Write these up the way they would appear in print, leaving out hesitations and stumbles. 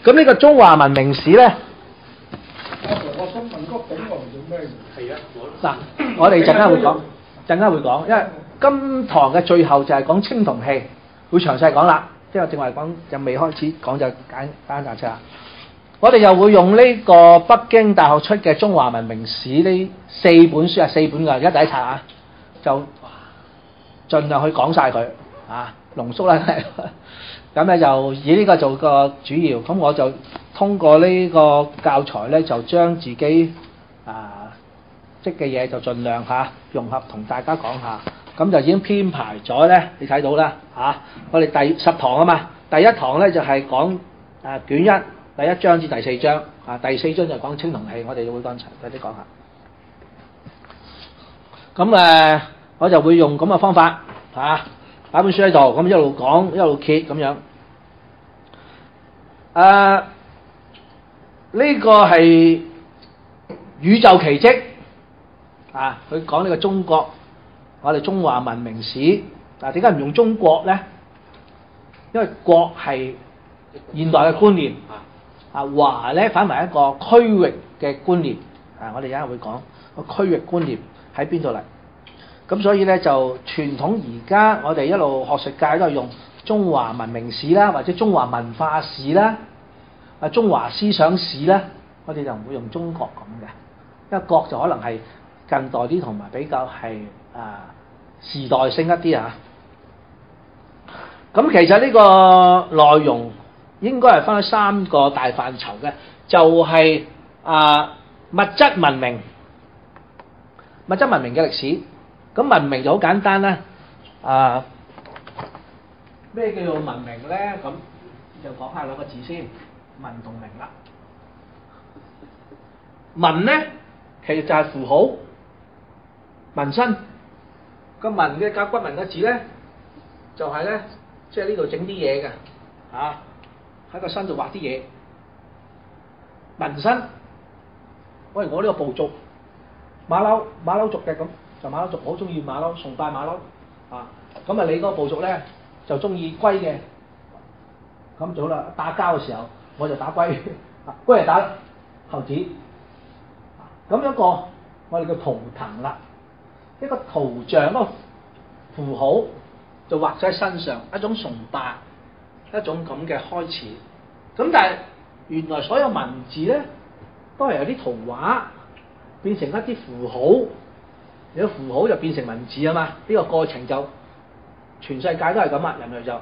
咁呢個中華文明史咧，我想問嗰鼎王做咩？係啊，嗱，我哋陣間會講，因為今堂嘅最後就係講青銅器，會詳細講啦。即係正話講就未開始講就簡單解釋啦。我哋又會用呢個北京大學出嘅《中華文明史》呢4本書啊，4本㗎，而家第一冊啊，就盡量去講晒佢啊，濃縮啦。咁咧就以呢個做個主要，咁我就通過呢個教材咧，就將自己識嘅嘢就盡量融合同大家講下。咁就已經編排咗咧，你睇到啦嚇。我哋第10堂啊嘛，第一堂咧就係講卷1第1章至第4章啊，第4章就講青銅器，我哋就會講齊快啲講下。咁我就會用咁嘅方法擺本書喺度，咁一路講一路揭咁樣。呢個係宇宙奇蹟佢講呢個中國，我哋中華文明史。點解唔用中國咧？因為國係現代嘅觀念，華咧反為一個區域嘅觀念。我哋一陣會講個區域觀念喺邊度嚟。咁所以咧就傳統而家我哋一路學術界都係用中華文明史啦，或者中華文化史啦，中華思想史啦，我哋就唔會用中國咁嘅，因為國就可能係近代啲同埋比較係時代性一啲啊。咁其實呢個內容應該係分開3個大範疇嘅，就係物質文明嘅歷史。咁文明就好簡單啦，咩叫做文明咧？咁就講下2個字先，文同明啦。文咧其實就係符號，紋身。個文嘅甲骨文嘅字咧，就係咧，即係呢度整啲嘢嘅，喺個身度畫啲嘢。紋身，喂，我呢個部族馬騮族嘅咁。就馬騮族好中意馬騮，崇拜馬騮咁你嗰個部族咧就中意龜嘅，咁早啦，打交嘅時候我就打龜，龜係打猴子，咁一個我哋叫圖騰啦，一個圖像一個符號就畫咗喺身上，一種崇拜，一種咁嘅開始。咁但係原來所有文字咧都係由啲圖畫變成一啲符號。有符號就變成文字啊嘛，呢個過程就全世界都係咁啊，人類就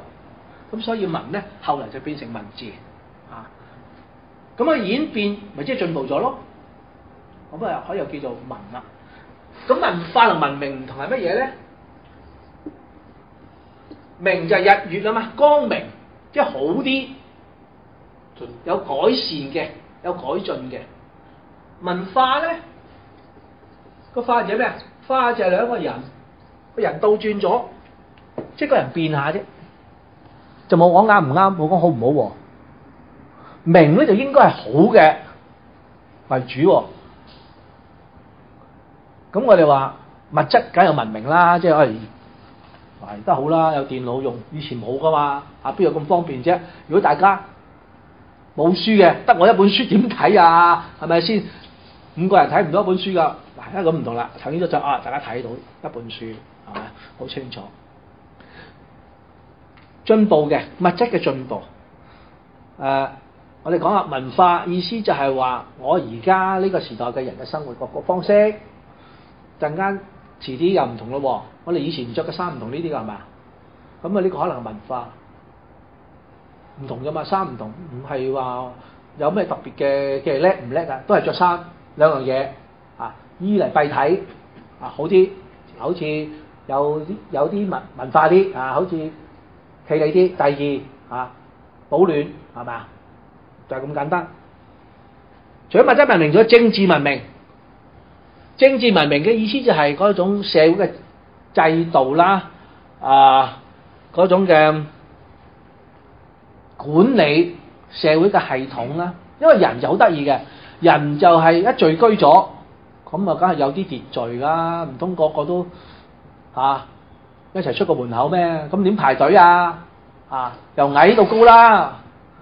咁，所以文咧後嚟就變成文字咁演變咪即係進步咗咯，咁可以又叫做文啦。咁文化同文明唔同係乜嘢咧？明就係日月啊嘛，光明即係好啲，有改善嘅，有改進嘅。文化咧個化就係咩啊？化就係兩個人倒轉咗，即係個人變下啫，就冇講啱唔啱，冇講好唔好。明咧就應該係好嘅為主。咁我哋話物質梗有文明啦，即係而家好啦，有電腦用，以前冇噶嘛，邊有咁方便啫？如果大家冇書嘅，得我一本書點睇啊？係咪先？5個人睇唔到一本書噶。嗱，咁唔同啦，頭先都就大家睇到一本書，係咪好清楚？進步嘅物質嘅進步，我哋講下文化意思就係話，我而家呢個時代嘅人嘅生活各個方式，陣間遲啲又唔同咯。我哋以前着嘅衫唔同呢啲㗎，係咪？咁呢個可能係文化唔同㗎嘛，衫唔同，唔係話有咩特別嘅叻唔叻啊，都係着衫兩樣嘢。衣嚟蔽體好啲，好似有啲文化啲好似企理啲。第二保暖係咪啊？就係咁簡單。除咗物質文明，仲有政治文明。政治文明嘅意思就係嗰種社會嘅制度啦，嗰種嘅管理社會嘅系統啦。因為人就好得意嘅，人就係一聚居咗。咁梗係有啲秩序啦，唔通個個都一齊出個門口咩？咁點排隊啊？由矮到高啦，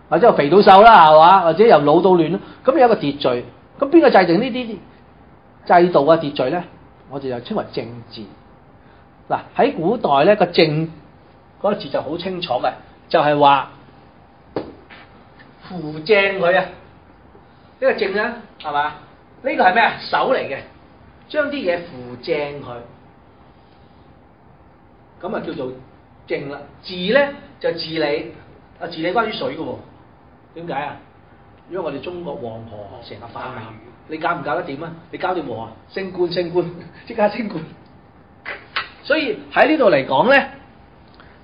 或者由肥到瘦啦，係嘛？或者由老到亂咯。咁有一個秩序，咁邊個制定呢啲制度啊秩序咧？我哋就稱為政治。嗱，喺古代咧，個政嗰個字就好清楚嘅，就係話扶正佢啊。呢個正咧係嘛？呢個係咩啊？手嚟嘅，將啲嘢扶正佢，咁啊叫做正啦。治咧就治理，啊治理關於水嘅喎。點解啊？因為我哋中國黃河成日泛濫，你搞唔搞得掂啊？你搞掂冇啊？升官，即刻升官。所以喺呢度嚟講咧，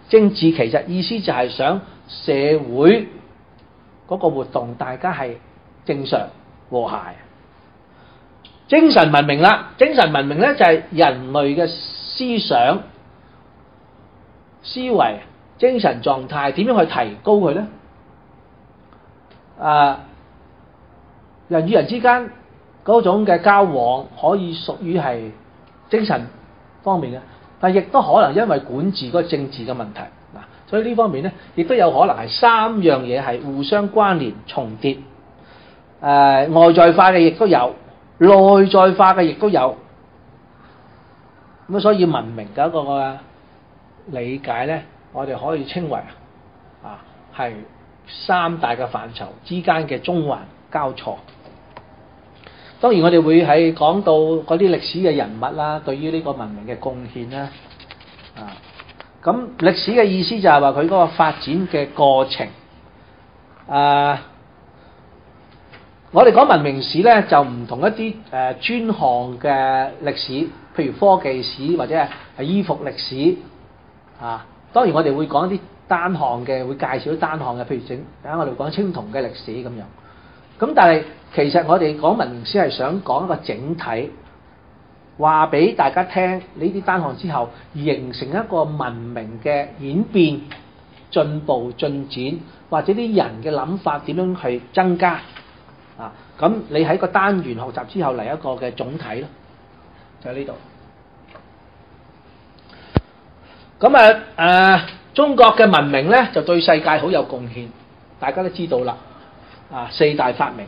政治其實意思就係想社會嗰個活動大家係正常和諧。精神文明啦，精神文明咧就係人類嘅思想、思維、精神狀態點樣去提高佢咧？人與人之間嗰種嘅交往可以屬於係精神方面嘅，但係亦都可能因為管治嗰個政治嘅問題嗱，所以呢方面咧亦都有可能係三樣嘢係互相關聯重疊，外在化嘅亦都有，內在化嘅亦都有，咁所以文明嘅一個理解咧，我哋可以稱為係三大嘅範疇之間嘅中環交錯。當然我哋會係講到嗰啲歷史嘅人物啦，對於呢個文明嘅貢獻啦，咁歷史嘅意思就係話佢嗰個發展嘅過程。我哋講文明史咧，就唔同一啲專項嘅歷史，譬如科技史或者係衣服歷史當然我哋會講一啲單項嘅，會介紹啲單項嘅，譬如等下我哋講青銅嘅歷史咁樣。咁但係其實我哋講文明史係想講一個整體，話俾大家聽呢啲單項之後，而形成一個文明嘅演變、進步、進展，或者啲人嘅諗法點樣去增加咁你喺個單元學習之後嚟一個嘅總體咯，就喺呢度。咁中國嘅文明咧就對世界好有貢獻，大家都知道啦。四大發明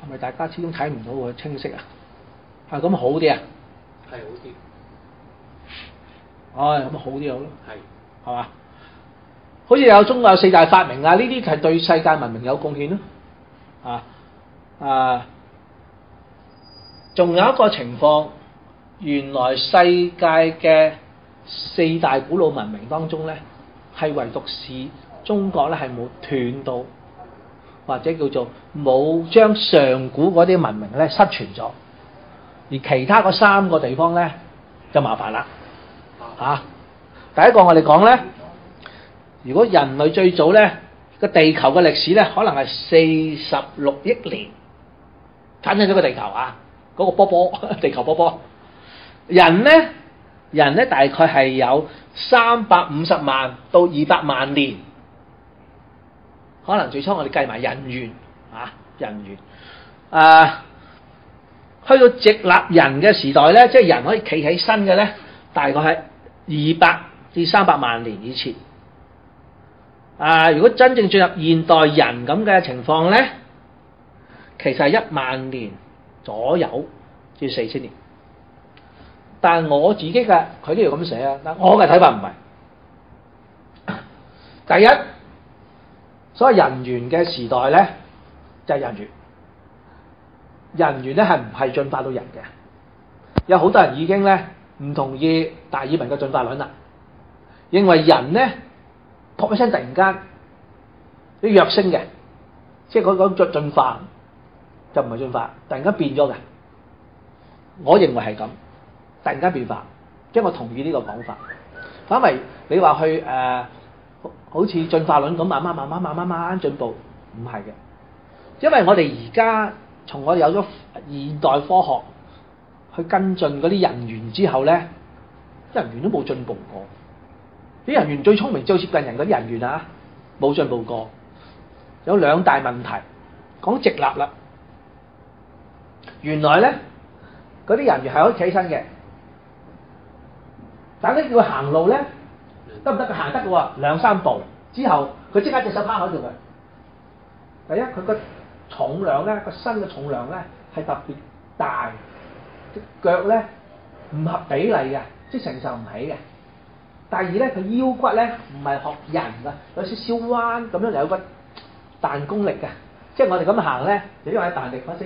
係咪大家始終睇唔到喎？清晰咁好啲啊？係好啲。咁好啲好咯。係嘛？好似有中國有四大發明呢啲係對世界文明有貢獻咯。仲有一個情況，原來世界嘅四大古老文明當中咧，係唯獨是中國咧係冇斷到，或者叫做冇將上古嗰啲文明咧失傳咗，而其他嗰三個地方咧就麻煩啦。第一個我哋講咧，如果人類最早咧個地球嘅歷史咧，可能係46億年產生咗個地球嗰個波波地球波波。人咧大概係有350萬到200萬年，可能最初我哋計埋人猿去到直立人嘅時代咧，即係人可以企起身嘅咧，大概係200至300萬年以前。如果真正進入現代人咁嘅情況咧，其實係1萬年左右至4000年。但係我自己嘅佢呢度咁寫但我嘅睇法唔係。第一，所謂人猿嘅時代咧，就係人猿。人猿咧係唔係進化到人嘅？有好多人已經咧唔同意達爾文嘅進化論啦，認為人咧撲一聲突然間啲躍升嘅，即係嗰種進化就唔係進化，突然間變咗嘅。我認為係咁。突然間變化，即係我同意呢個講法。反為你話去好似進化論咁慢慢進步，唔係嘅。因為我哋而家從我哋有咗現代科學去跟進嗰啲人猿之後咧，人猿都冇進步過。啲人猿最聰明、最接近人嗰啲人猿冇進步過。有兩大問題，講直立啦。原來咧嗰啲人猿係可以企起身嘅。但係叫佢行路咧，得唔得？佢行得嘅喎，2-3步之後，佢佢即刻隻手拋開住佢。第一，佢個重量咧，個身嘅重量咧係特別大，隻腳咧唔合比例嘅，即係承受唔起嘅。第二咧，佢腰骨咧唔係學人㗎，有少少彎咁樣，有個彈弓力嘅。即係我哋咁行咧，就因為彈力，嗰時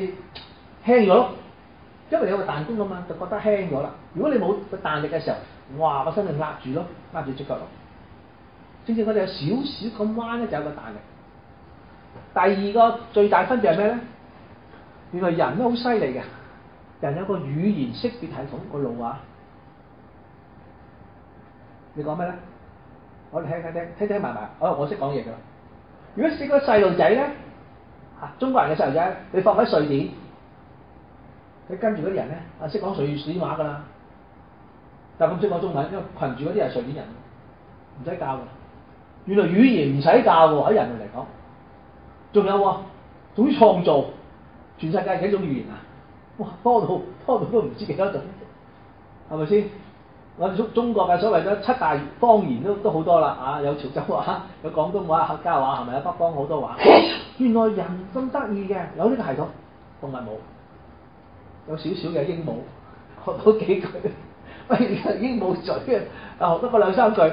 輕咗。因為你有個彈弓㗎嘛，就覺得輕咗啦。如果你冇個彈力嘅時候，哇，個身就壓住咯，壓住隻腳咯。正正我哋有少少咁彎咧，就有個彈力。第二個最大分別係咩咧？原來人都好犀利嘅，人有個語言識別系統個腦啊。你講咩咧？我哋聽埋埋。我識講嘢㗎。如果識個細路仔咧，中國人嘅細路仔，你放喺瑞典，你跟住嗰啲人咧，識講瑞典話㗎啦。但係咁識講中文，因為群住嗰啲係瑞典人，唔使教㗎。原來語言唔使教喎，喺人類嚟講。仲有喎，仲要創造，全世界幾種語言啊？哇，多到都唔知幾多種，係咪先？我哋中國嘅所謂嘅7大方言都好多啦，啊，有潮州話，有廣東話、客家話，係咪啊？北方好多話。原來人咁得意嘅，有呢個系統，動物冇，有少少嘅鸚鵡學到幾句，喂，鸚鵡嘴啊，學得個兩三句啫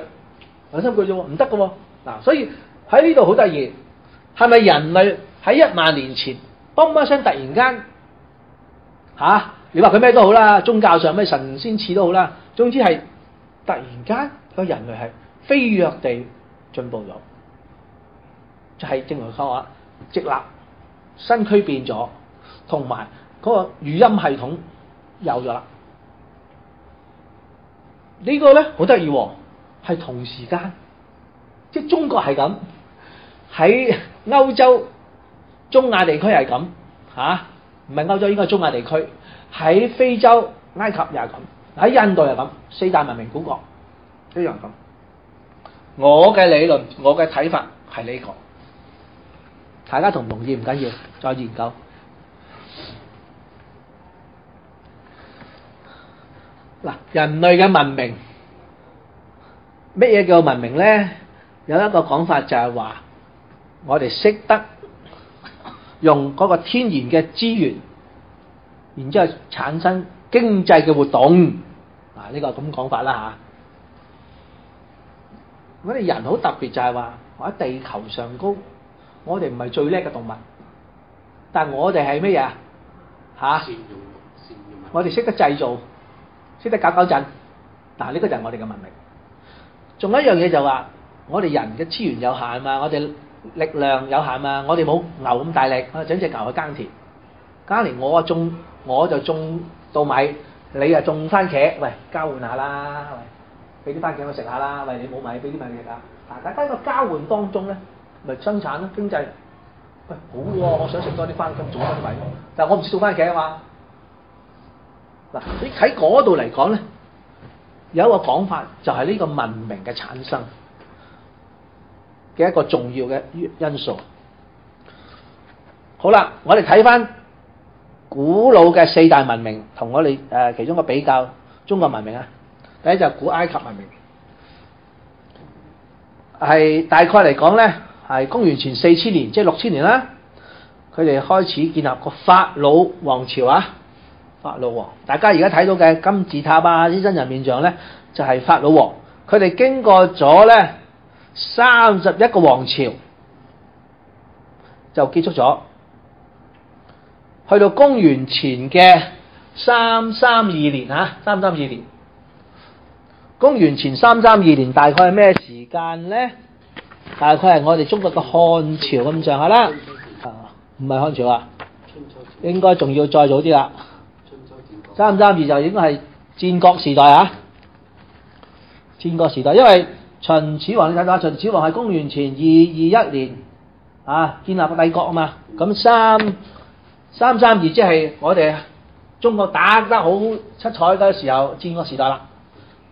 喎，唔得㗎喎。嗱，所以喺呢度好得意，係咪人類喺1萬年前，嘣一聲突然間你話佢咩都好啦，宗教上咩神仙賜都好啦，總之係突然間個人類係飛躍地進步咗，就係正如佢話直立，身軀變咗，同埋嗰個語音系統有咗啦。呢個咧好得意喎，係同時間，即係中國係咁，喺歐洲、中亞地區係咁唔係歐洲，應該係中亞地區。喺非洲、埃及又係咁，喺印度又係咁，4大文明古國一樣咁。我嘅理論，我嘅睇法係呢個，大家同唔同意唔緊要，再研究。嗱，人類嘅文明，乜嘢叫文明咧？有一個講法就係話，我哋識得用嗰個天然嘅資源，然之後產生經濟嘅活動，呢個咁講法啦嚇。我哋人好特別就係話，喺地球上高，我哋唔係最叻嘅動物，但係我哋係咩嘢善用，我哋識得製造，識得搞震。嗱，呢個就係我哋嘅文明。仲有一樣嘢就話，我哋人嘅資源有限嘛，我哋力量有限嘛，我哋冇牛咁大力，整隻牛去耕田，耕田我就種稻米，你啊種番茄，喂，交換下啦，喂，俾啲番茄我食下啦，喂，你冇米俾啲米你食下，大家喺個交換當中咧，咪生產咯，經濟，喂，好喎，我想食多啲番茄，種多啲米，但係我唔識種番茄啊嘛。嗱，你喺嗰度嚟講咧，有一個講法就係呢個文明嘅產生嘅一個重要嘅因素。好啦，我哋睇翻古老嘅4大文明同我哋其中個比較，中國文明啊，第一就係古埃及文明，係大概嚟講咧係公元前4000年，即係6000年啦。佢哋開始建立個法老王朝啊，法老王。大家而家睇到嘅金字塔啊，啲真人面像咧就係法老王。佢哋經過咗咧31個王朝就結束咗。去到公元前嘅332年332年，公元前332年大概係咩時間咧？大概係我哋中國嘅漢朝咁上下啦，唔係漢朝啊，應該仲要再早啲啦。332就應該係戰國時代啊，戰國時代，因為秦始皇你睇下，秦始皇係公元前221年建立個帝國啊嘛，咁332即係我哋中國打得好七彩嘅時候，戰國時代啦。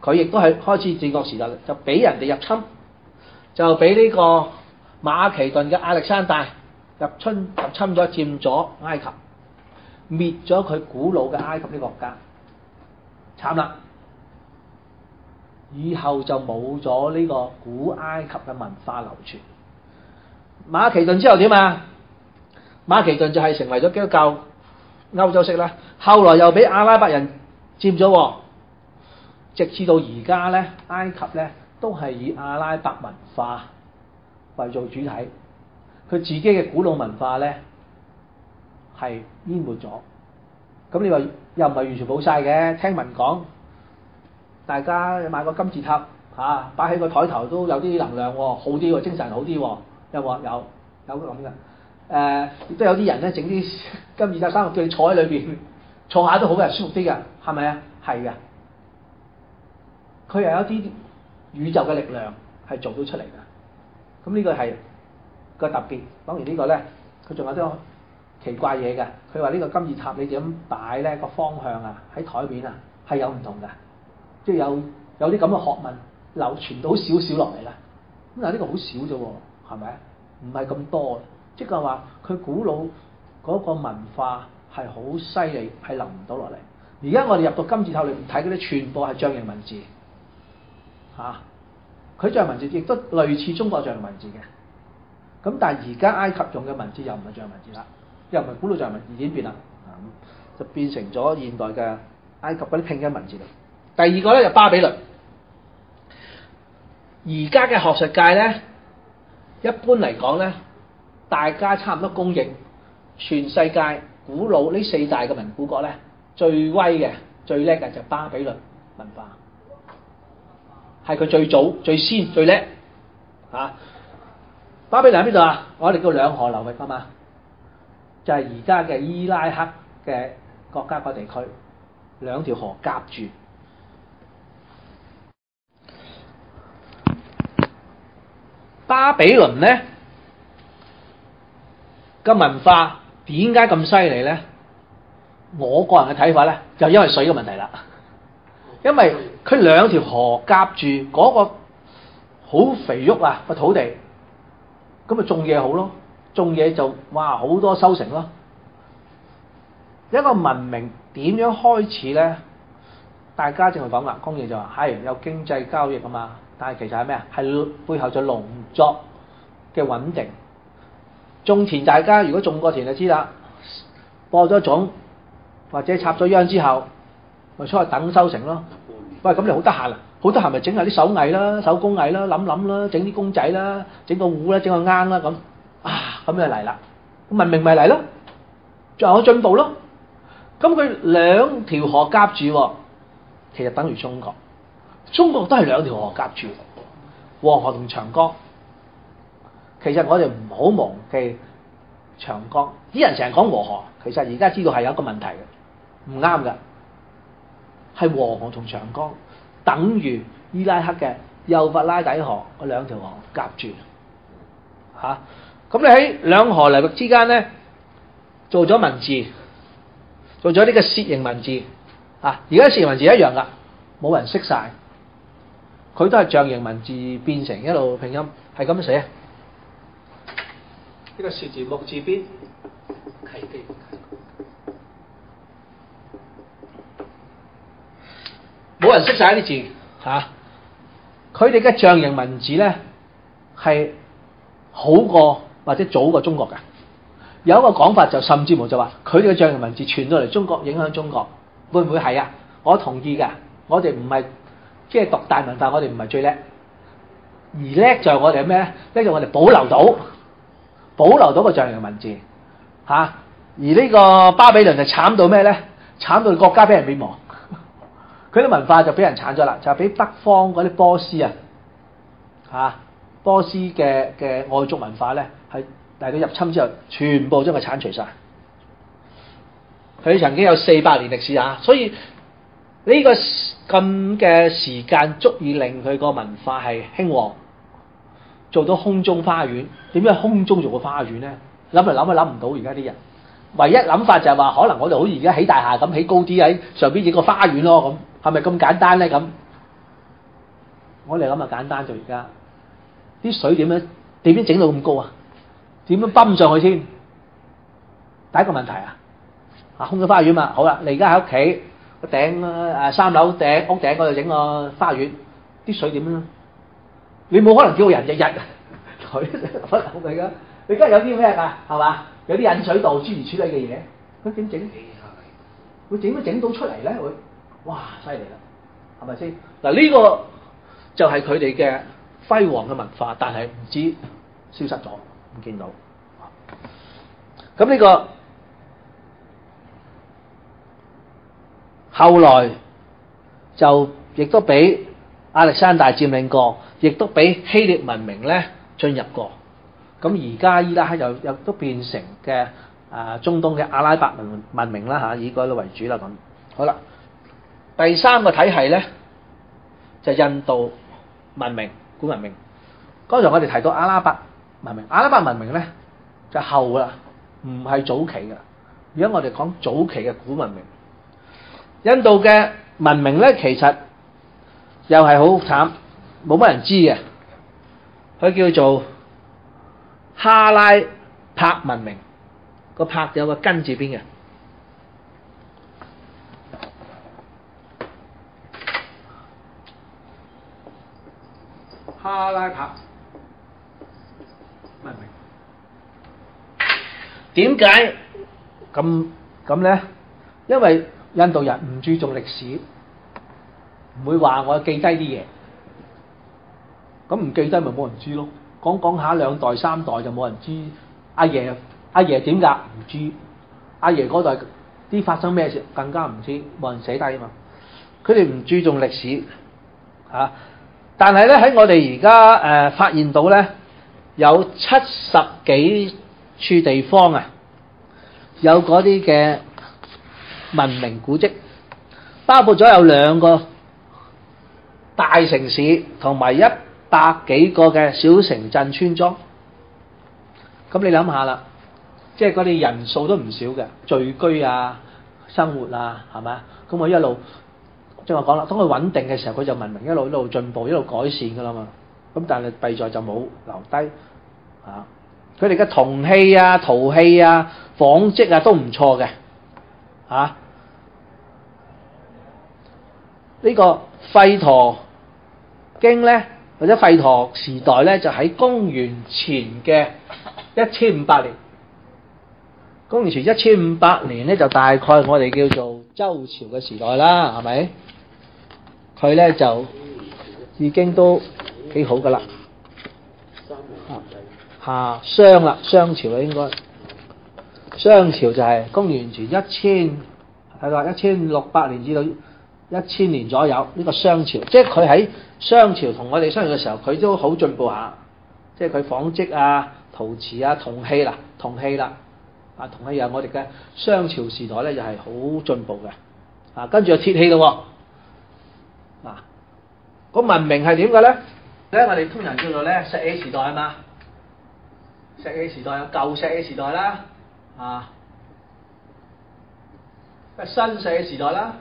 佢亦都係開始戰國時代，就俾人哋入侵，就俾呢個馬其頓嘅亞歷山大入侵咗，佔咗埃及，滅咗佢古老嘅埃及呢個國家，慘啦！以後就冇咗呢個古埃及嘅文化流傳，馬其頓之後點啊？馬其頓就係成為咗基督教歐洲式啦。後來又俾阿拉伯人佔咗，直至到而家咧，埃及咧都係以阿拉伯文化為做主體，佢自己嘅古老文化咧係淹沒咗。咁你話又唔係完全冇晒嘅？聽聞講，大家買個金字塔嚇，擺喺個台頭都有啲能量喎，好啲喎，精神好啲喎，有冇？有咁嘅。亦都有啲人咧整啲金字塔三個叫你坐喺裏邊，坐下都好嘅，舒服啲嘅，係咪啊？係嘅。佢又有啲宇宙嘅力量係做到出嚟嘅。咁呢個係個特別。當然呢個咧，佢仲有啲奇怪嘢嘅。佢話呢個金字塔你點擺咧，個方向啊，喺台面啊係有唔同嘅，即係有啲咁嘅學問流傳到少少落嚟啦。咁但係呢個好少啫喎，係咪？唔係咁多，即係話佢古老嗰個文化係好犀利，係流唔到落嚟。而家我哋入到金字塔裏面睇嗰啲，全部係象形文字嚇。佢象形文字亦都類似中國象形文字嘅。咁但係而家埃及用嘅文字又唔係象形文字啦，又唔係古老象形文字演變啦，就變成咗現代嘅埃及嗰啲拼音文字啦。第二個咧就巴比倫。而家嘅學術界咧，一般嚟講咧，大家差唔多公認，全世界古老呢四大嘅文古國咧，最威嘅、最叻嘅就巴比倫文化，係佢最早、最先、最叻嚇。巴比倫喺邊度啊？我哋叫兩河流域啊嘛，就係而家嘅伊拉克嘅國家個地區，兩條河夾住。巴比倫咧嘅文化點解咁犀利咧？我個人嘅睇法咧，就因為水嘅問題啦。因為佢兩條河夾住嗰個好肥沃啊個土地，咁咪種嘢好咯，種嘢就哇好多收成咯。一個文明點樣開始咧？大家正係講啦，公認就話係有經濟交易啊嘛。但係其實係咩啊？係背後就農作嘅穩定。種田大家如果種過田就知啦，播咗種或者插咗秧之後，咪出去等收成咯。喂，咁你好得閒啊？好得閒咪整下啲手藝啦、手工藝啦、諗啦，整啲公仔啦、整個壺啦、整個罌啦咁啊，咁就嚟啦。文明咪嚟咯，仲有進步咯。咁佢兩條河夾住，其實等於中國。中國都係兩條河夾住，黃河同長江。其實我哋唔好忘記長江。啲人成日講黃河，其實而家知道係有一個問題嘅，唔啱嘅。係黃河同長江等於伊拉克嘅幼發拉底河嗰兩條河夾住嚇。咁你喺兩河流域之間咧，做咗文字，做咗呢個楔形文字啊。而家楔形文字一樣噶，冇人識晒。佢都係象形文字變成一路拼音，係咁寫。呢個楔字木字邊，契機。冇人識晒啲字嚇。佢哋嘅象形文字咧係好過或者早過中國㗎。有一個講法就甚至乎就話，佢哋嘅象形文字傳到嚟中國，影響中國，會唔會係啊？我同意㗎。我哋唔係。即係獨大文化，我哋唔係最叻，而叻就係我哋係咩咧？叻就我哋保留到個象形文字嚇。而呢個巴比倫就慘到咩咧？慘到國家俾人滅亡，佢啲文化就俾人剷咗啦，就係俾北方嗰啲波斯啊波斯嘅外族文化咧，係嚟到入侵之後，全部將佢剷除晒。佢曾經有400年歷史啊，所以呢個咁嘅時間足以令佢個文化係興旺，做到空中花園。點解空中做個花園咧？諗嚟諗去諗唔到，而家啲人唯一諗法就係話，可能我哋好似而家起大廈咁，起高啲喺上邊整個花園咯，咁係咪咁簡單咧？咁我哋諗下簡單，就而家啲水點樣整到咁高啊？點樣泵上去先？第一個問題啊，空中花園嘛，好啦，你而家喺屋企。個頂3樓頂屋頂嗰度整個花園，啲水點樣？你冇可能叫人日日佢可能㗎，你梗係有啲咩㗎？係嘛？有啲引水道諸如此類嘅嘢，佢點整？會整到出嚟咧？會，哇！犀利啦，係咪先？嗱，呢個就係佢哋嘅輝煌嘅文化，但係唔知消失咗，唔見到。咁呢個後來就亦都俾亞歷山大佔領過，亦都俾希臘文明咧進入過。咁而家伊拉克又都變成嘅中東嘅阿拉伯文明啦嚇，以嗰度為主啦咁。好啦，第三個體系咧就係印度文明古文明。剛才我哋提到阿拉伯文明，阿拉伯文明咧就後啦，唔係早期嘅。而家我哋講早期嘅古文明，印度嘅文明咧其實又係好慘，冇乜人知嘅。佢叫做哈拉帕文明，個帕有個根字邊嘅。哈拉帕文明點解咁咧？因為印度人唔注重歷史，唔會話我記低啲嘢，咁唔記低咪冇人知咯。講下兩代三代就冇人知。阿爺點㗎？唔知。阿爺嗰代啲發生咩事更加唔知，冇人寫低啊嘛。佢哋唔注重歷史嚇。但係咧喺我哋而家發現到咧，有70幾處地方啊，有嗰啲嘅文明古蹟，包括咗有2個大城市同埋100幾個嘅小城鎮村莊。咁你諗下啦，即係嗰啲人數都唔少嘅，聚居啊、生活啊，係咪？咁我一路即係我講啦，當佢穩定嘅時候，佢就文明一路進步，一路改善噶啦嘛。咁但係弊在就冇留低啊！佢哋嘅銅器啊、陶器啊、紡織啊都唔錯嘅啊。呢個吠陀經咧，或者吠陀時代咧，就喺公元前嘅1500年。公元前1500年咧，就大概我哋叫做周朝嘅時代啦，係咪？佢咧就已經都幾好噶啦。商啦，商朝啦應該。商朝就係公元前1600年至到1000年左右，呢個商朝，即係佢喺商朝同我哋相遇嘅時候，佢都好進步下，即係佢紡織啊、陶瓷啊、銅器啦，銅器啊，我哋嘅商朝時代咧又係好進步嘅，跟住就鐵器咯，個文明係點嘅咧？我哋通常叫做咧石器時代啊嘛，石器時代有舊石器時代啦，新石器時代啦。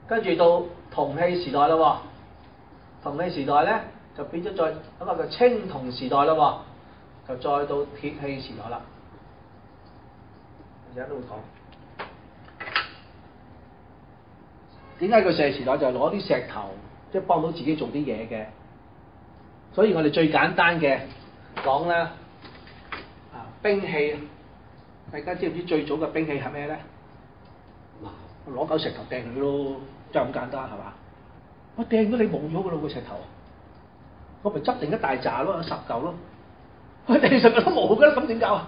跟住到銅器時代咯，銅器時代咧就變咗再一個叫青銅時代咯，就再到鐵器時代啦。而家都會講點解個石器時代就係攞啲石頭，即係幫到自己做啲嘢嘅。所以我哋最簡單嘅講咧，兵器，大家知唔知最早嘅兵器係咩咧？攞嚿石頭掟佢咯，就咁簡單係嘛？我掟咗你冇咗噶咯個石頭，我咪執定一大紮咯，10嚿咯，我掟10嚿都冇噶啦，咁點搞啊？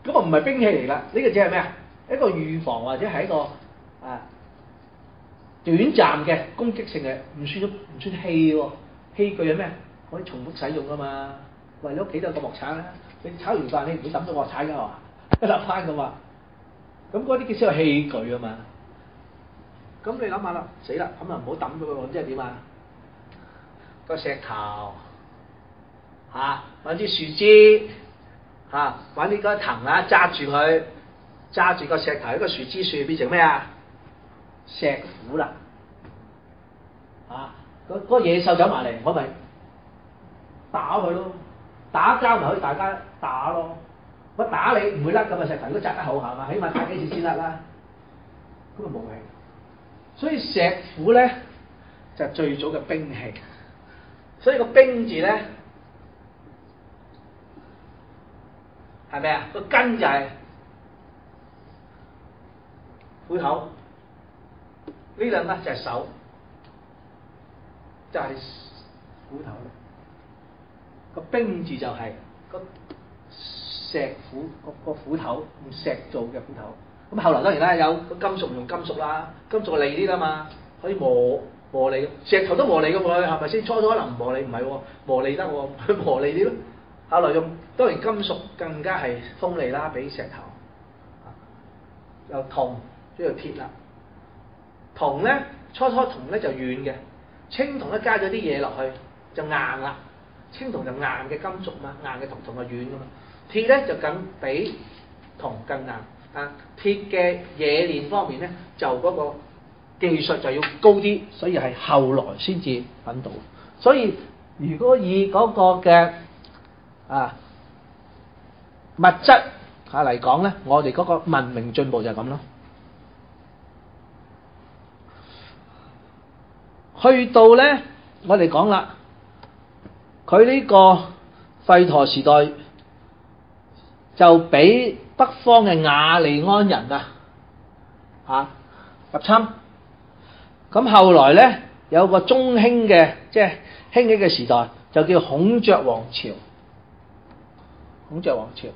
咁啊唔係兵器嚟啦，呢個只係咩啊？一個預防或者係一個短暫嘅攻擊性嘅，唔算器喎，器具係咩？可以重複使用噶嘛？喂，你屋企都有個鑊鏟啦，你炒完飯你唔會抌咗鑊鏟㗎嘛？一粒翻㗎嘛？咁嗰啲叫做器具啊嘛。咁你諗下啦，死啦，咁啊唔好抌咗佢喎，即係點啊？個石頭揾啲樹枝揾啲嗰藤啊揸住佢，揸住個石頭一個樹枝樹變成咩啊？石斧啦，嗰個野獸走埋嚟，我咪打佢咯，打交咪可以大家打咯。我打你唔會甩咁嘅石頭，如果紮得好係嘛，起碼打幾次先甩啦。咁啊冇嘅。所以石斧咧就係最早嘅兵器，所以個兵字咧係咪啊？個根就係斧頭，呢兩粒就係手，就係、斧頭。個兵字就係個石斧，個斧頭用石做嘅斧頭。咁後來當然啦，有個金屬用金屬啦，金屬係利啲啦嘛，可以磨利，石頭都磨利嘅喎，係咪先？初可能唔磨利，唔係喎，磨利得喎，佢磨利啲咯。後來用當然金屬更加係鋒利啦，比石頭。又銅，即係鐵啦。銅咧，初銅咧就軟嘅，青銅咧加咗啲嘢落去就硬啦。青銅就硬嘅金屬嘛，硬嘅銅係軟噶嘛。鐵咧就更比銅更硬。啊，鐵嘅冶煉方面咧，就嗰個技術就要高啲，所以係後來先至揾到。所以如果以嗰個嘅物質嚟講咧，我哋嗰個文明進步就係咁咯。去到咧，我哋講啦，佢呢個吠陀時代就俾北方嘅雅利安人入侵。咁後來咧有個中興嘅，即係興起嘅時代，就叫孔雀王朝。孔雀王朝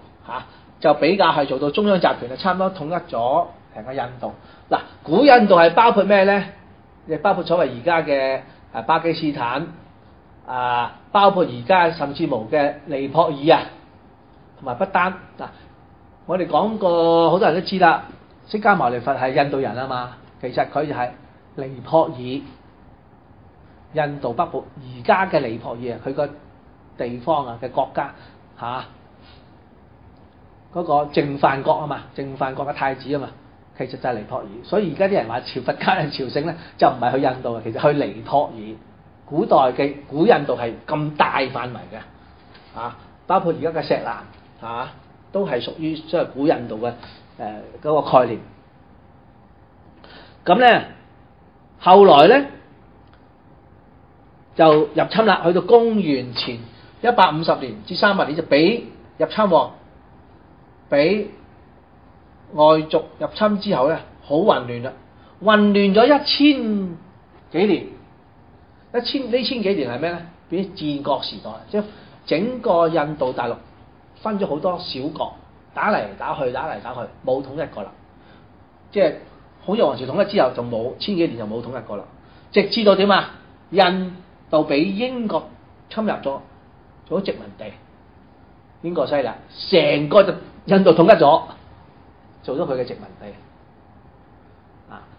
就比較係做到中央集權，就差唔多統一咗成個印度。嗱，古印度係包括咩咧？亦包括所謂而家嘅巴基斯坦包括而家甚至無嘅尼泊爾同埋不丹。嗱，我哋講過好多人都知啦，釋迦牟尼佛係印度人啊嘛，其實佢就係尼泊爾、印度北部而家嘅尼泊爾佢個地方嘅國家嗰個淨飯國啊嘛，淨飯國嘅太子啊嘛，其實就係尼泊爾。所以而家啲人話朝佛家人朝聖咧，就唔係去印度，其實去尼泊爾。古代嘅古印度係咁大範圍嘅包括而家嘅錫蘭都係屬於即係古印度嘅嗰個概念。咁咧後來咧就入侵啦，去到公元前150年至300年就俾入侵喎，俾外族入侵之後咧好混亂啦，混亂咗1000幾年。呢千幾年係咩咧？變咗戰國時代，即係整個印度大陸分咗好多小國，打嚟打去，冇統一過啦。即係孔雀王朝統一之後就冇1000幾年就冇統一過啦。直至到點啊？印度俾英國侵入咗，做咗殖民地。英國犀利，成個就印度統一咗，做咗佢嘅殖民地。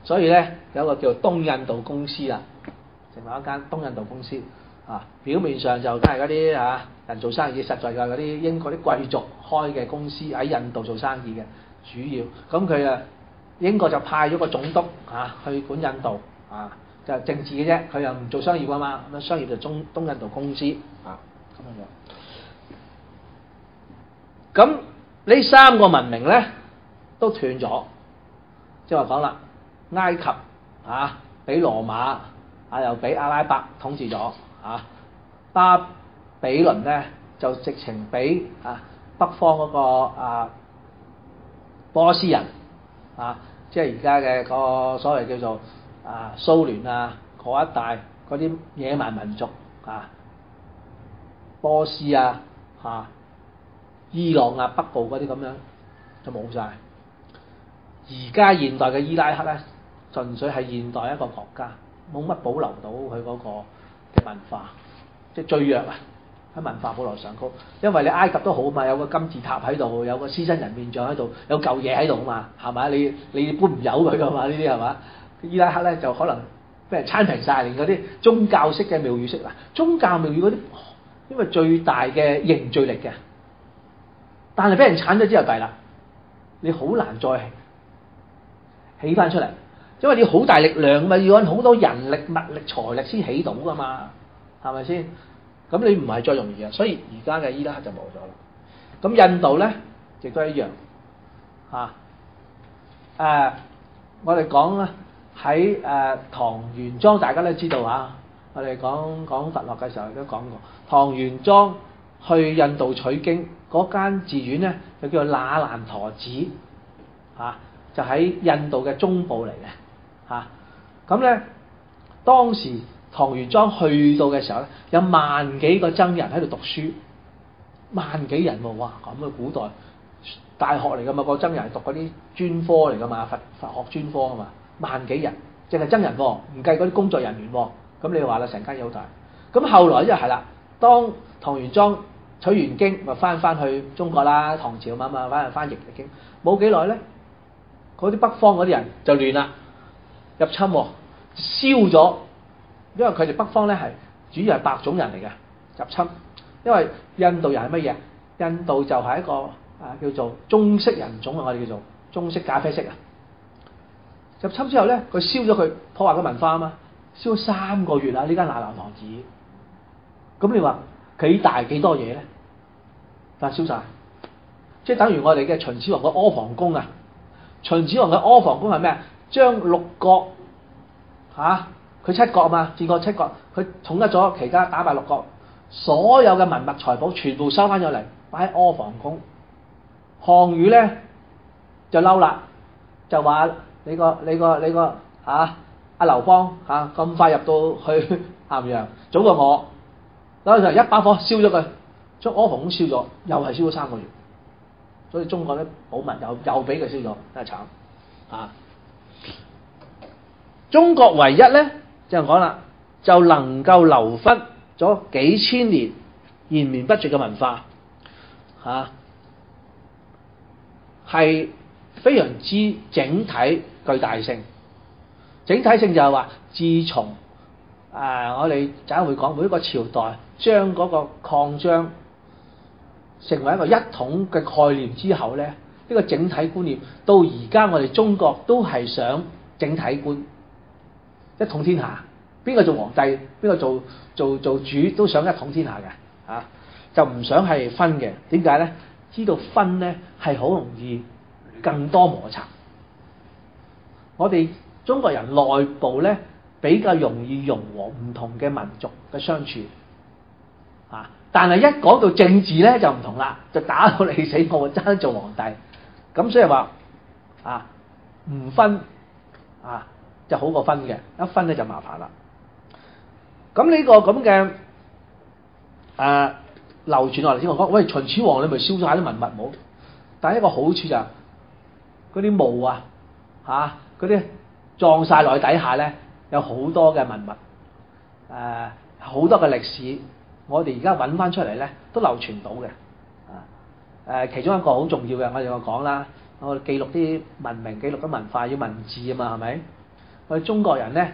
所以咧有一個叫做東印度公司啦。成為一間東印度公司表面上就梗係嗰啲人做生意，實在嘅嗰啲英國啲貴族開嘅公司喺印度做生意嘅主要。咁佢英國就派咗個總督去管印度就政治嘅啫，佢又唔做商業啊嘛。咁商業就東印度公司咁樣。咁呢3個文明咧都斷咗，即係話講啦，埃及俾羅馬。又俾阿拉伯統治咗巴比倫咧就直情俾北方嗰個波斯人即係而家嘅個所謂叫做蘇聯嗰一帶嗰啲野蠻民族波斯伊朗北部嗰啲咁樣就冇晒。而家現代嘅伊拉克咧，純粹係現代一個國家。冇乜保留到佢嗰個嘅文化，即係最弱喺文化保留上高。因為你埃及都好嘛，有個金字塔喺度，有個獅身人面像喺度，有嚿嘢喺度嘛，係嘛？你搬唔走佢㗎嘛？呢啲係嘛？伊拉克咧就可能俾人剷平晒，連嗰啲宗教式嘅廟宇式宗教廟宇嗰啲，因為最大嘅凝聚力嘅，但係俾人剷咗之後弊啦，你好難再起翻出嚟。因為你要好大力量嘛，要揾好多人力、物力、財力先起到噶嘛，係咪先？咁你唔係再容易嘅，所以而家嘅伊拉克就冇咗啦。咁印度咧亦都一樣我哋講咧喺唐玄奘，大家都知道我哋講佛學嘅時候都講過，唐玄奘去印度取經嗰間寺院咧，就叫做那蘭陀寺就喺印度嘅中部嚟嘅咁咧，當時唐玄奘去到嘅時候咧，有萬幾個僧人喺度讀書，萬幾人喎，哇！咁嘅古代大學嚟噶嘛，個僧人係讀嗰啲專科嚟噶嘛，佛學專科啊嘛，萬幾人，淨係僧人喎，唔計嗰啲工作人員喎。咁你話啦，成間嘢好大。咁後來因為係啦，當唐玄奘取完經，咪翻去中國啦，唐朝嘛翻去翻譯嘅經，冇幾耐咧，嗰啲北方嗰啲人就亂啦，入侵喎，燒咗，因為佢哋北方咧係主要係白種人嚟嘅入侵，因為印度人係乜嘢？印度就係一個叫做中式人種啊，我哋叫做中式咖啡色啊。入侵之後咧，佢燒咗佢，破壞個文化啊嘛，燒咗3個月啦，呢間那蘭陀寺。咁你話幾大幾多嘢咧？但係燒晒，即係等於我哋嘅秦始皇嘅阿房宮啊！秦始皇嘅阿房宮係咩啊？將6國佢7國啊嘛，戰國7國，佢統一咗其他打敗6國，所有嘅文物財寶全部收翻咗嚟，擺喺阿房宮。項羽咧就嬲啦，就話你個阿劉邦咁快入到去咸陽，早過我，攞就一把火燒咗佢，將阿房宮燒咗，又係燒咗3個月。所以中國咧保密又俾佢燒咗，真係慘中國唯一咧就講啦，就能夠留返咗幾千年延綿不絕嘅文化係非常之整體具大性。整體性就係話，自從我哋陣間會講每一個朝代將嗰個擴張成為一個一統嘅概念之後咧，呢個整體觀念到而家我哋中國都係想整體觀一統天下，邊個做皇帝，邊個做主都想一統天下嘅就唔想係分嘅。點解咧？知道分咧係好容易更多摩擦。我哋中國人內部咧比較容易融和唔同嘅民族嘅相處但係一講到政治咧就唔同啦，就打到你死我爭做皇帝。咁所以話唔分就好過分嘅，一分咧就麻煩啦。咁呢個咁嘅流傳落嚟先，我講喂，秦始皇你咪燒咗下啲文物冇？但係一個好處就係嗰啲墓嗰啲葬晒落去底下咧，有好多嘅文物好多嘅歷史，我哋而家揾翻出嚟咧都流傳到嘅其中一個好重要嘅，我哋講啦，我哋記錄啲文明、記錄啲文化要文字啊嘛，係咪？我哋中國人咧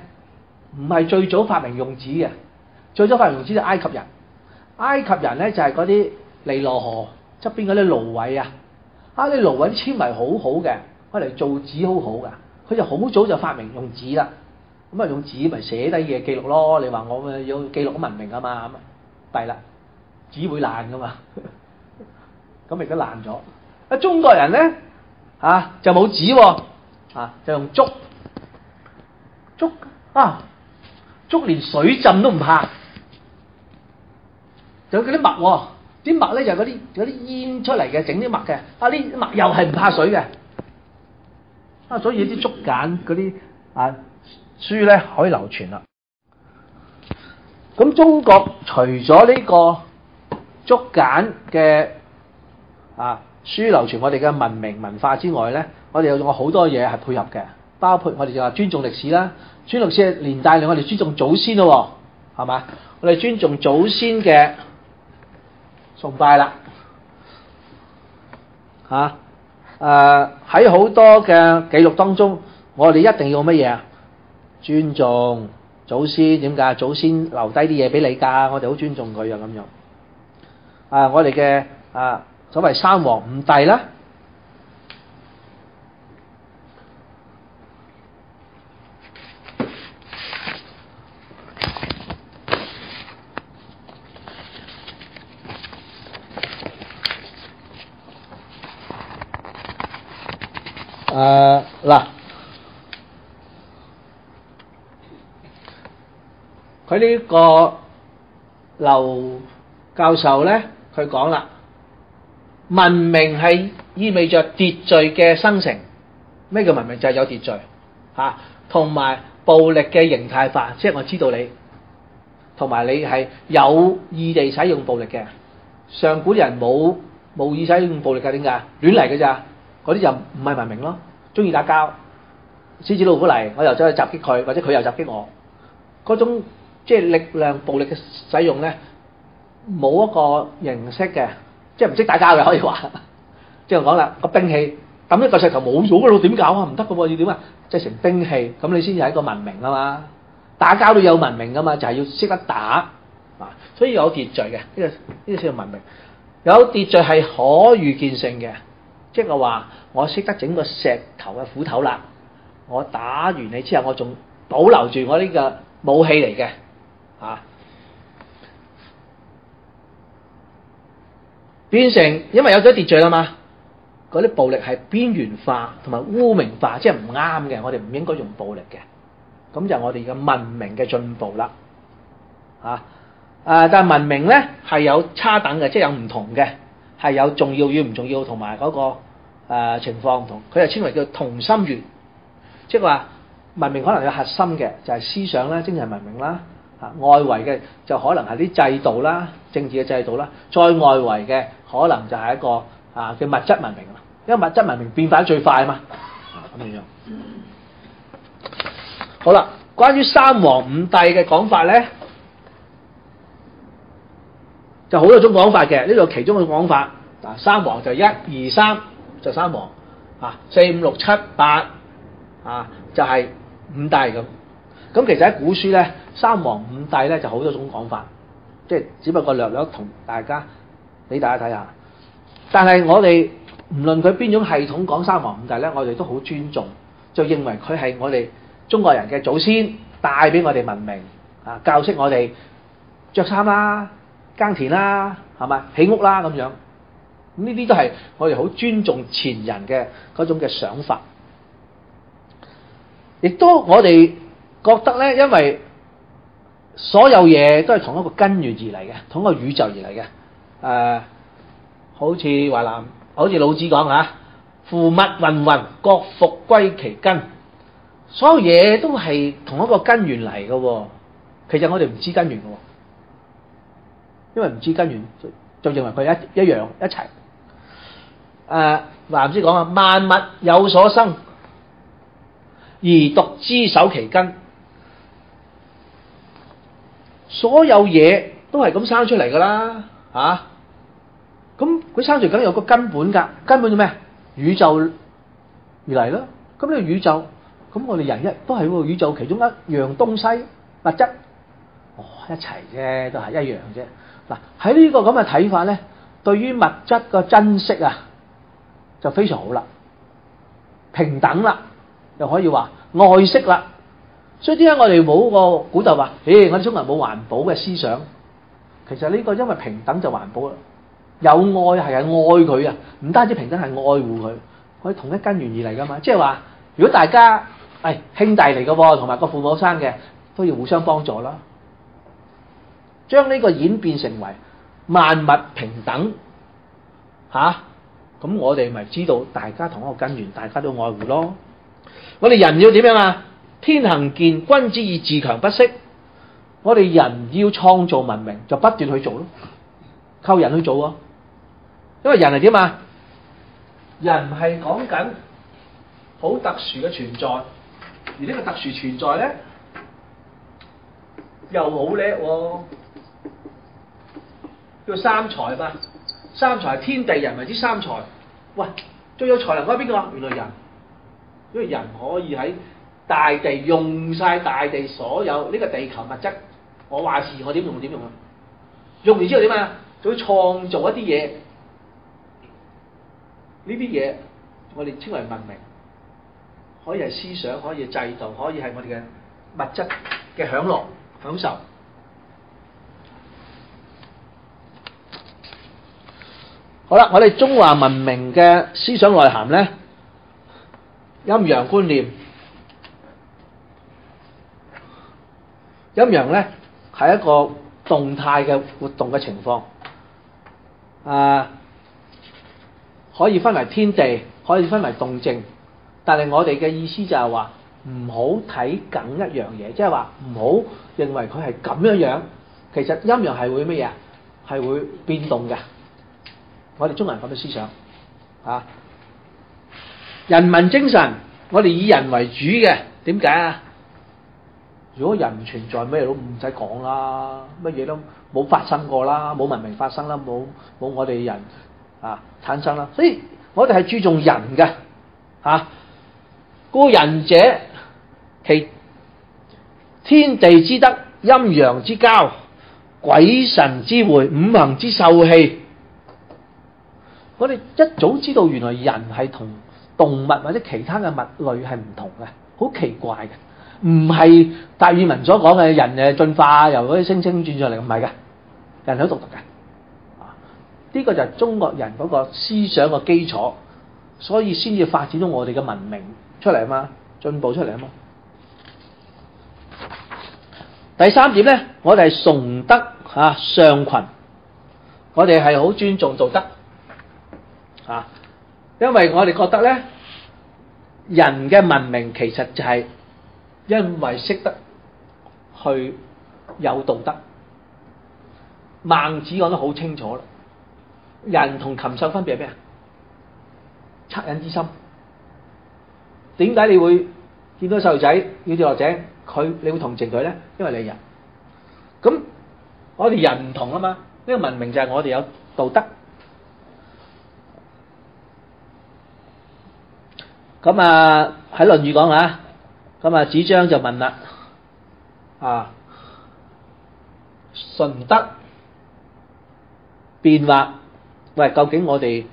唔係最早發明用紙嘅，最早發明用紙就埃及人。埃及人咧就係嗰啲尼羅河側邊嗰啲蘆葦啲蘆葦纖維好好嘅，攞嚟做紙好好噶。佢就好早就發明用紙啦。咁用紙咪寫低嘢記錄咯。你話我咪要記錄文明啊嘛，咁弊啦，紙會爛噶嘛，咁亦都爛咗。中國人咧就冇紙就用竹連水浸都唔怕。仲有嗰啲墨啲墨咧就係嗰啲煙出嚟嘅，整啲墨嘅。呢墨又係唔怕水嘅。所以啲竹簡嗰啲書咧可以流傳啦。咁中國除咗呢個竹簡嘅書流傳我哋嘅文明文化之外咧，我哋有用好多嘢係配合嘅，包括我哋就話尊重歷史啦。尊重歷史係連帶令我哋尊重祖先咯，係嘛？我哋尊重祖先嘅崇拜啦，喺好多嘅記錄當中，我哋一定要乜嘢啊？尊重祖先。點解？祖先留低啲嘢俾你㗎，我哋好尊重佢啊咁樣。我哋嘅所謂三皇五帝啦，佢呢個劉教授咧佢講啦，文明係意味着秩序嘅生成。咩叫文明？就係有秩序嚇，同埋暴力嘅形態化，即係我知道你，同埋你係有意地使用暴力嘅。上古人冇意使用暴力㗎，點解？亂嚟㗎咋？嗰啲就唔係文明咯，中意打交，獅子老虎嚟，我又走去襲擊佢，或者佢又襲擊我，嗰種即係力量暴力嘅使用咧，冇一個形式嘅，即係唔識打交嘅可以話。即係講啦，個兵器抌一個石頭冇咗㗎咯，點搞啊？唔得㗎喎，要點啊？即係成兵器，咁你先至係一個文明啊嘛。打交都有文明㗎嘛，就係要識得打啊，所以有秩序嘅呢個先係文明。有秩序係可預見性嘅，即係話我識得整個石頭嘅斧頭啦，我打完你之後，我仲保留住我呢個武器嚟嘅啊。變成因為有咗秩序啦嘛，嗰啲暴力係邊緣化同埋污名化，即係唔啱嘅，我哋唔應該用暴力嘅。咁就係我哋嘅文明嘅進步啦，但係文明咧係有差等嘅，即係有唔同嘅，係有重要與唔重要同埋嗰個情況唔同。佢係稱為叫同心圓，即係話文明可能有核心嘅就係思想啦、精神文明啦，外圍嘅就可能係啲制度啦、政治嘅制度啦，再外圍嘅可能就係一個嘅物質文明啦，因為物質文明變化得最快啊嘛，咁樣。好啦，關於三皇五帝嘅講法咧，就好多種講法嘅。呢度其中嘅講法，三皇就1、2、3就三皇，4、5、6、7、8就係五帝咁。咁其實喺古書咧，三皇五帝咧就好多種講法，即係只不過略略同大家俾大家睇下。但係我哋唔論佢邊種系統講三皇五帝咧，我哋都好尊重，就認為佢係我哋中國人嘅祖先帶俾我哋文明教識我哋着衫啦、耕田啦，係咪起屋啦咁樣？咁呢啲都係我哋好尊重前人嘅嗰種嘅想法，亦都我哋覺得咧，因為所有嘢都係同一個根源而嚟嘅，同一個宇宙而嚟嘅。好似華南，好似老子講嚇，夫物芸芸，各復歸其根。所有嘢都係同一個根源嚟嘅喎，其實我哋唔知根源嘅喎，因為唔知根源就認為佢一樣一齊。華南師講啊，萬物有所生，而獨之守其根。所有嘢都係咁生出嚟㗎啦，咁佢生出嚟梗有個根本㗎，根本係咩？宇宙而嚟咯。咁呢個宇宙。咁我哋人都係喎，宇宙其中一樣東西物質，一齊啫，都係一樣啫。嗱，喺呢個咁嘅睇法咧，對於物質個珍惜就非常好啦，平等啦，又可以話愛惜啦。所以點解我哋冇個古代話，我哋中國人冇環保嘅思想？其實呢個因為平等就環保啦，有愛係愛佢啊，唔單止平等係愛護佢，我哋同一根源而嚟噶嘛，即係話如果大家兄弟嚟嘅喎，同埋個父母生嘅都要互相幫助啦。將呢個演變成為萬物平等咁我哋咪知道大家同一個根源，大家都愛護咯。我哋人要點樣啊？天行健，君子以自強不息。我哋人要創造文明，就不斷去做咯，靠人去做啊。因為人係點啊？人係講緊好特殊嘅存在。而呢個特殊存在咧，又好叻喎，叫三才嘛。三才係天地人為之三才。喂，最有才能嗰係邊個？原來人，因為人可以喺大地用晒大地所有呢個地球物質，我話事，我點用就點用啊！用完之後點啊？仲要創造一啲嘢，呢啲嘢我哋稱為文明。可以係思想，可以係制度，可以係我哋嘅物質嘅享樂、享受。好啦，我哋中華文明嘅思想內涵咧，陰陽觀念。陰陽咧係一個動態嘅活動嘅情況。可以分為天地，可以分為動靜，但係我哋嘅意思就係話唔好睇緊一樣嘢，即係話唔好認為佢係咁樣樣，其實陰陽係會乜嘢？係會變動嘅。我哋中國人咁嘅思想啊，人民精神，我哋以人為主嘅，點解啊？如果人唔存在，咩都唔使講啦，乜嘢都冇發生過啦，冇文明發生啦，冇我哋人產生啦，所以我哋係注重人嘅嚇。故仁者，其天地之德，陰陽之交，鬼神之會，五行之受氣。我哋一早知道原來人係同動物或者其他嘅物類係唔同嘅，好奇怪嘅，唔係達爾文所講嘅人進化由嗰啲猩猩轉上嚟，唔係嘅，人係好獨特嘅。呢個就係中國人嗰個思想嘅基礎，所以先至發展到我哋嘅文明出嚟啊嘛，進步出嚟啊嘛。第三點咧，我哋係崇德上群，我哋係好尊重道德啊，因為我哋覺得咧，人嘅文明其實就係因為識得去有道德。孟子講得好清楚啦。人同禽獸分別係咩啊？惻隱之心。點解你會見到細路仔要跌落井，你會同情佢咧？因為你係人。咁我哋人唔同啊嘛，呢個文明就係我哋有道德。咁喺《論語》講啊，咁子張就問啦，純德辯惑。喂，究竟我哋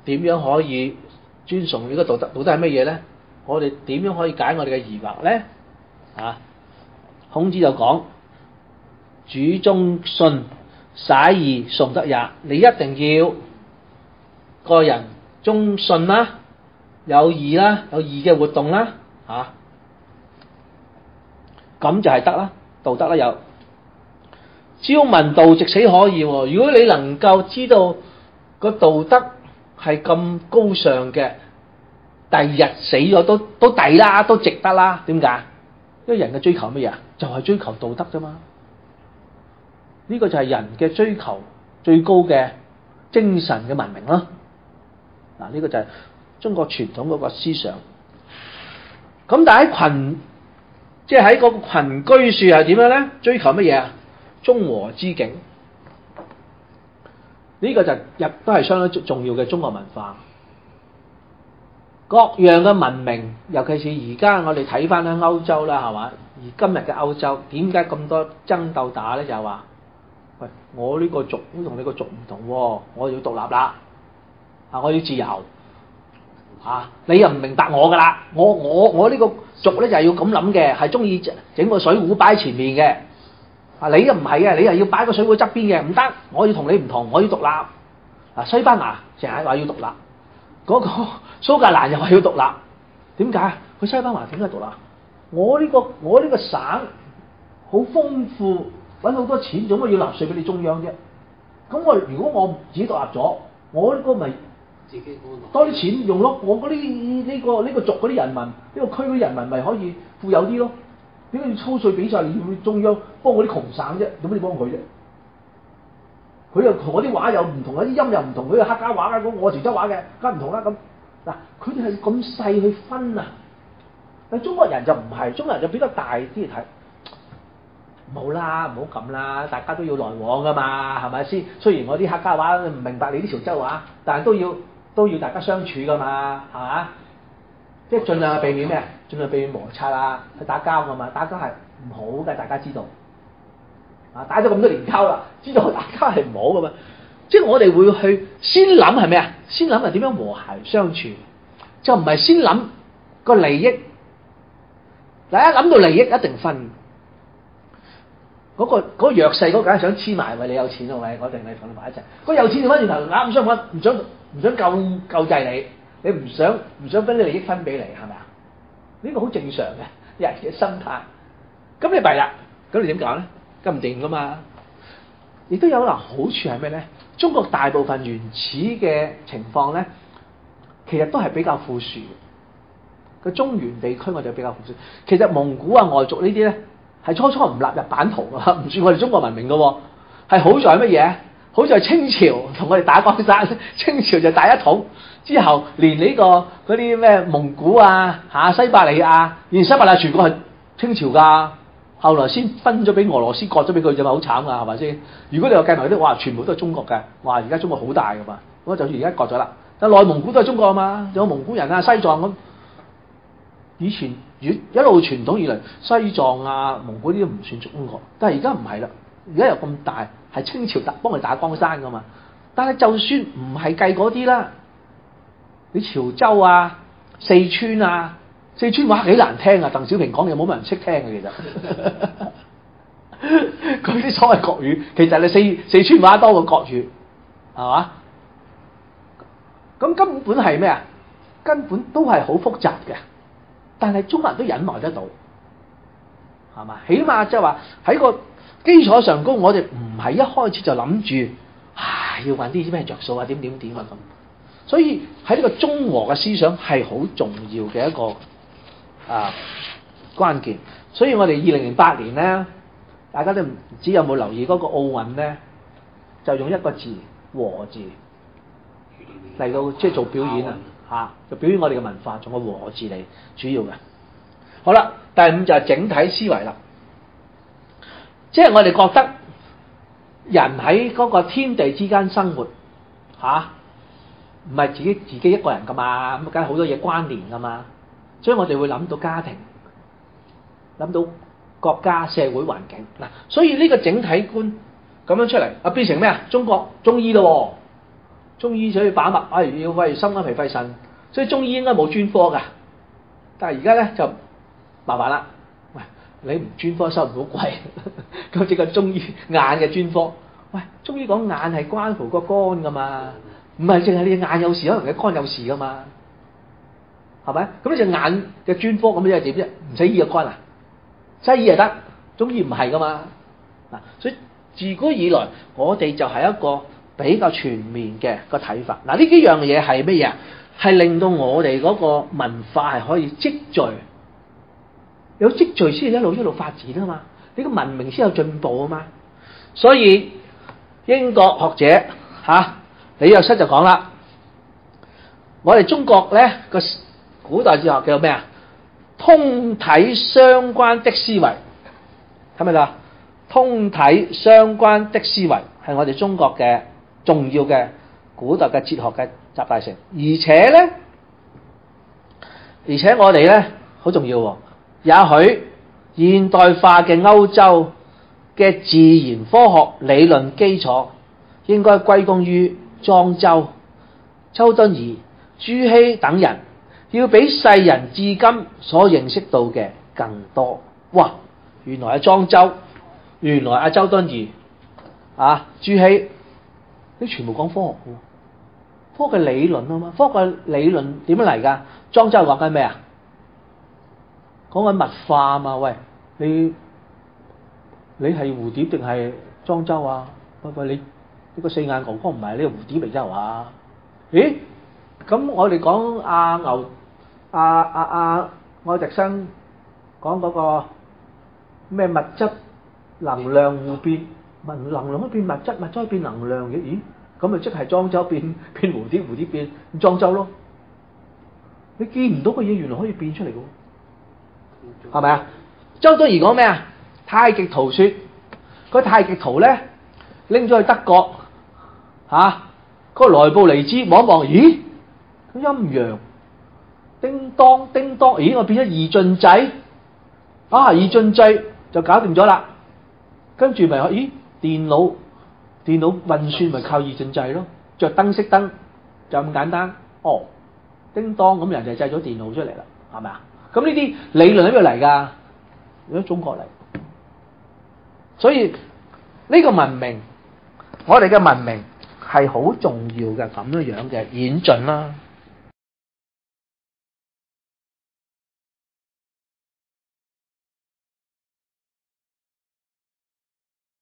點樣可以尊崇呢個道德？道德係乜嘢咧？我哋點樣可以解我哋嘅疑惑咧？孔子就講：主忠信，穡義，崇德也。你一定要個人忠信啦，有義啦，有義嘅活動啦，咁就係德啦，道德啦有。朝聞道，夕死可矣。如果你能夠知道個道德係咁高尚嘅，第二日死咗都抵啦，都值得啦。點解？因為人嘅追求乜嘢？就係追求道德啫嘛。呢個就係人嘅追求最高嘅精神嘅文明咯。呢個就係中國傳統嗰個思想。咁但係喺群，即係喺個群居處係點樣咧？追求乜嘢啊？中和之境，呢個就亦都係相當重要嘅中國文化。各樣嘅文明，尤其是而家我哋睇翻喺歐洲啦，係嘛？而今日嘅歐洲點解咁多爭鬥打咧？就係話，喂，我呢個族都同你個族唔同喎，我要獨立啦，我要自由，你又唔明白我噶啦，我呢個族咧就係要咁諗嘅，係中意整個水壺擺喺前面嘅。你又唔係嘅，你又要擺個水壺側邊嘅，唔得，我要同你唔同，我要獨立。西班牙成日話要獨立，嗰個蘇格蘭又話要獨立，點解？佢西班牙點解獨立？我呢個省好豐富，揾好多錢，做乜要納稅俾你中央啫？咁如果我自己獨立咗，我呢個咪自己多啲錢用咯，我嗰啲呢個族嗰啲人民，呢個區嗰啲人民咪可以富有啲咯。點解要抽稅俾晒你中央幫我啲窮省啫？點解你幫佢啫？佢又同我啲話又唔同，有啲音又唔同，佢係客家話嘅，我潮州話嘅，梗唔同啦咁。嗱，佢哋係咁細去分啊！但中國人就唔係，中國人就比較大啲嚟睇。冇啦，唔好咁啦，大家都要來往噶嘛，係咪先？雖然我啲客家話唔明白你啲潮州話，但係都要大家相處噶嘛，係嘛？即係盡量避免咩？盡量避免摩擦啦，去打交㗎嘛，打交係唔好嘅，大家知道。打咗咁多年交啦，知道打交係唔好㗎嘛。即係我哋會去先諗係咩啊？先諗係點樣和諧相處，就唔係先諗個利益。大家諗到利益一定分。嗰個弱勢嗰個梗係想黐埋，喂，你有錢係咪？我定你同你埋一齊。嗰有錢調翻轉頭啱相反，唔想救濟你。你唔想分啲利益分俾你係咪啊？呢個好正常嘅人嘅心態。咁你弊啦，咁你點搞咧？咁唔掂噶嘛？亦都有可能好處係咩咧？中國大部分原始嘅情況咧，其實都係比較富庶嘅。個中原地區我哋比較富庶。其實蒙古啊、外族呢啲咧，係初唔納入版圖啊，唔算我哋中國文明嘅喎。係好在乜嘢？好在清朝同我哋打江山，清朝就大一統，之後連呢嗰啲咩蒙古啊、西伯利亞，連西伯利亞全部係清朝㗎。後來先分咗俾俄羅斯，割咗俾佢啫嘛，好慘㗎，係咪先？如果你話計埋啲，哇，全部都係中國嘅，哇！而家中國好大㗎嘛，咁就算而家割咗啦，但內蒙古都係中國啊嘛，有蒙古人啊、西藏咁。以前一路傳統以嚟，西藏啊、蒙古呢啲唔算中國，但係而家唔係啦，而家又咁大，係清朝幫佢打江山㗎嘛。但係就算唔係計嗰啲啦，你潮州啊、四川啊。四川話幾難聽啊！鄧小平講嘢冇乜人識聽嘅，其實佢啲所謂國語，其實你四川話多過國語，係嘛？咁根本係咩啊？根本都係好複雜嘅，但係中國人都忍耐得到，係嘛？起碼即係話喺個基礎上高，我哋唔係一開始就諗住要揾啲咩着數啊，點啊咁。所以喺呢個中和嘅思想係好重要嘅一個關鍵，所以我哋2008年咧，大家都唔知有冇留意嗰個奧運咧，就用一個字和字嚟到即係做表演就表演我哋嘅文化，用個和字嚟主要嘅。好啦，第五就係整體思維啦，即係我哋覺得人喺嗰個天地之間生活唔係自己一個人噶嘛，咁梗係好多嘢關聯噶嘛。所以我哋會諗到家庭，諗到國家、社會環境嗱，所以呢個整體觀咁樣出嚟變成咩啊？中國中醫咯，中醫所以把脈，要為心肝脾肺腎，所以中醫應該冇專科㗎。但係而家咧就麻煩啦，喂，你唔專科收唔到貴，咁即係中醫眼嘅專科，喂，中醫講眼係關乎個肝㗎嘛，唔係淨係你眼有事，可能你肝有事㗎嘛。係咪？咁呢隻眼嘅專科咁即係點啫？唔使醫個肝啊，西醫就得，中醫唔係噶嘛。嗱，所以自古以來我哋就係一個比較全面嘅個睇法。嗱，呢幾樣嘢係乜嘢啊？係令到我哋嗰個文化係可以積聚，有積聚先一路發展啊嘛。呢個文明先有進步啊嘛。所以英國學者李約瑟就講啦，我哋中國咧個古代哲學叫咩啊？通體相關的思維，係咪啦？通體相關的思維係我哋中國嘅重要嘅古代嘅哲學嘅集大成，而且我哋咧好重要喎。也許現代化嘅歐洲嘅自然科學理論基礎應該歸功於莊周、周敦頤、朱熹等人。要比世人至今所認識到嘅更多。哇！原來莊周，原來周敦頤，朱熹，你全部講科學嘅，科學嘅理論啊嘛。科學嘅理論點樣嚟㗎？莊周講緊咩啊？講緊物化啊嘛。喂，你係蝴蝶定係莊周啊？喂，你呢個四眼哥哥唔係呢個蝴蝶嚟啫係嘛？咦？咁我哋講愛迪生講嗰個咩物質能量互變，能量可以變物質，物質可以變能量嘅，咦？咁咪即係莊周變蝴蝶，蝴蝶變莊周咯。你見唔到嘅嘢原來可以變出嚟嘅喎，係咪啊？周敦頤講咩啊？太極圖說，個太極圖咧拎咗去德國嗰個萊布尼茲望一望，咦？陰陽。叮當叮當，咦！我變咗二進制，二進制就搞掂咗啦。跟住咪咦？電腦運算咪靠二進制咯，着燈熄燈就咁簡單。哦，叮當咁人就製咗電腦出嚟啦，係咪啊？咁呢啲理論喺邊度嚟㗎？喺中國嚟。所以呢個文明，我哋嘅文明係好重要嘅咁樣嘅演進啦。